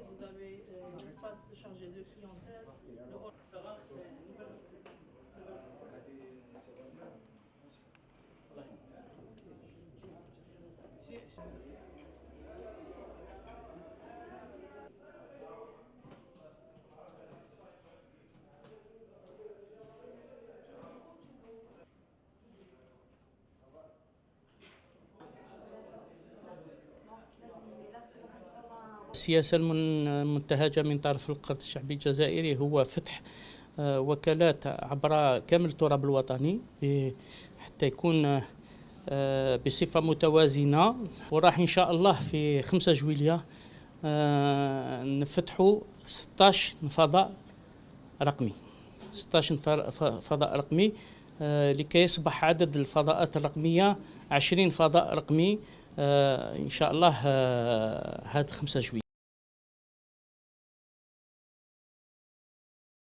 vous avez l'espace chargé de clientèle. Ça va, c'est une nouvelle. السياسة المنتهجة من طرف القرد الشعبي الجزائري هو فتح وكالات عبر كامل التراب الوطني حتى يكون بصفة متوازنة، وراح إن شاء الله في 5 جويلية نفتحوا 16 فضاء رقمي، 16 فضاء رقمي لكي يصبح عدد الفضاءات الرقمية 20 فضاء رقمي إن شاء الله هذا 5 جويلية.